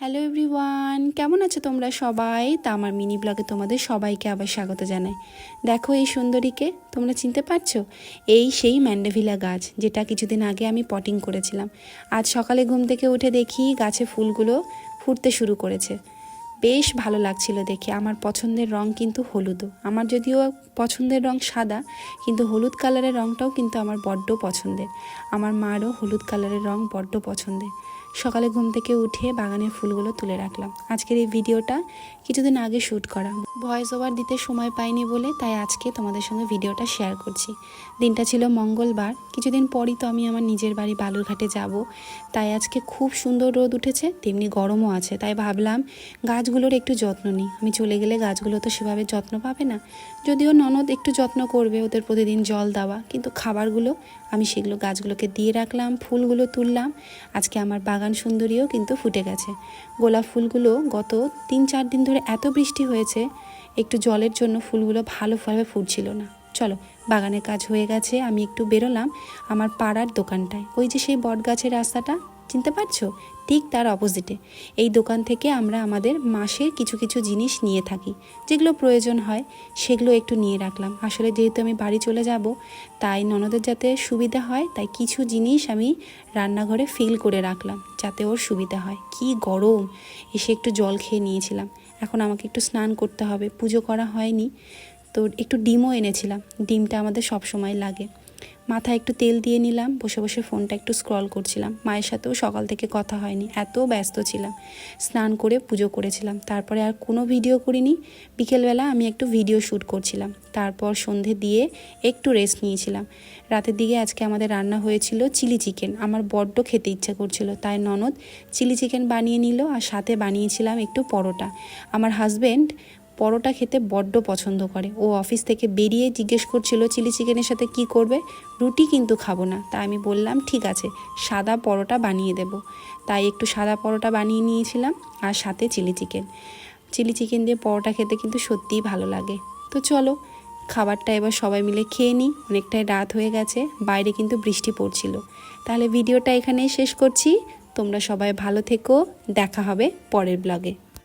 Hello everyone, কেমন আছো তোমরা সবাই? তা আমার মিনি ব্লগে তোমাদের সবাইকে আবার স্বাগত জানাই। দেখো এই সুন্দরীকে তোমরা চিনতে পারছো? এই সেই ম্যান্ডেভিলা গাছ, যেটা কিছুদিন আগে আমি পটিং করেছিলাম। আজ সকালে ঘুম থেকে উঠে দেখি গাছে ফুলগুলো ফুটতে শুরু করেছে। বেশ ভালো লাগছিল দেখে। আমার পছন্দের রং কিন্তু হলুদও। আমার যদিও পছন্দের রং সাদা, কিন্তু হলুদ কালারের রংটাও কিন্তু আমার বড্ড পছন্দের। আমার মারও হলুদ কালারের রং বড্ড পছন্দের। সকালে ঘুম থেকে উঠে বাগানের ফুলগুলো তুলে রাখলাম। আজকের এই ভিডিওটা কিছুদিন আগে শ্যুট করা, ভয়েস ওভার দিতে সময় পাইনি বলে তাই আজকে তোমাদের সঙ্গে ভিডিওটা শেয়ার করছি। দিনটা ছিল মঙ্গলবার, কিছুদিন পরই তো আমি আমার নিজের বাড়ি বালুরঘাটে যাব। তাই আজকে খুব সুন্দর রোদ উঠেছে, তেমনি গরমও আছে। তাই ভাবলাম গাছগুলোর একটু যত্ন নিই। আমি চলে গেলে গাছগুলো তো সেভাবে যত্ন পাবে না, যদিও ননদ একটু যত্ন করবে, ওদের প্রতিদিন জল দেওয়া, কিন্তু খাবারগুলো আমি সেগুলো গাছগুলোকে দিয়ে রাখলাম। ফুলগুলো তুললাম। আজকে আমার বাগান সুন্দরীও কিন্তু ফুটে গেছে। গোলাপ ফুলগুলো গত 3-4 দিন ধরে এত বৃষ্টি হয়েছে, একটু জলের জন্য ফুলগুলো ভালোভাবে ফুটছিল না। চলো, বাগানের কাজ হয়ে গেছে, আমি একটু বেরোলাম আমার পাড়ার দোকানটায়। ওই যে সেই বট গাছের রাস্তাটা চিনতে পারছো, ঠিক তার অপোজিটে। এই দোকান থেকে আমরা আমাদের মাসের কিছু কিছু জিনিস নিয়ে থাকি, যেগুলো প্রয়োজন হয় সেগুলো একটু নিয়ে রাখলাম। আসলে যেহেতু আমি বাড়ি চলে যাব, তাই ননদের যাতে সুবিধা হয়, তাই কিছু জিনিস আমি রান্নাঘরে ফিল করে রাখলাম যাতে ওর সুবিধা হয়। কি গরম! এসে একটু জল খেয়ে নিয়েছিলাম। এখন আমাকে একটু স্নান করতে হবে, পুজো করা হয়নি তো। একটু ডিমও এনেছিলাম, ডিমটা আমাদের সব সময় লাগে। মাথায় একটু তেল দিয়ে নিলাম, বসে বসে ফোনটা একটু স্ক্রল করছিলাম। মায়ের সাথেও সকাল থেকে কথা হয়নি, এত ব্যস্ত ছিলাম। স্নান করে পুজো করেছিলাম, তারপরে আর কোনো ভিডিও করিনি। বিকেলবেলা আমি একটু ভিডিও শ্যুট করছিলাম, তারপর সন্ধে দিয়ে একটু রেস্ট নিয়েছিলাম। রাতের দিকে আজকে আমাদের রান্না হয়েছিল চিলি চিকেন। আমার বড্ড খেতে ইচ্ছা করছিল, তাই ননদ চিলি চিকেন বানিয়ে নিল, আর সাথে বানিয়েছিলাম একটু পরোটা। আমার হাজব্যান্ড পরোটা খেতে বড্ড পছন্দ করে। ও অফিস থেকে বেরিয়ে জিজ্ঞেস করছিল চিলি চিকেনের সাথে কি করবে। রুটি কিন্তু খাবো না, তাই আমি বললাম ঠিক আছে, সাদা পরোটা বানিয়ে দেব। তাই একটু সাদা পরোটা বানিয়ে নিয়েছিলাম, আর সাথে চিলি চিকেন। চিলি চিকেন দিয়ে পরোটা খেতে কিন্তু সত্যিই ভালো লাগে। তো চলো, খাবারটা এবার সবাই মিলে খেয়ে নিই। অনেকটাই রাত হয়ে গেছে, বাইরে কিন্তু বৃষ্টি পড়ছিল। তাহলে ভিডিওটা এখানেই শেষ করছি। তোমরা সবাই ভালো থেকো, দেখা হবে পরের ব্লগে।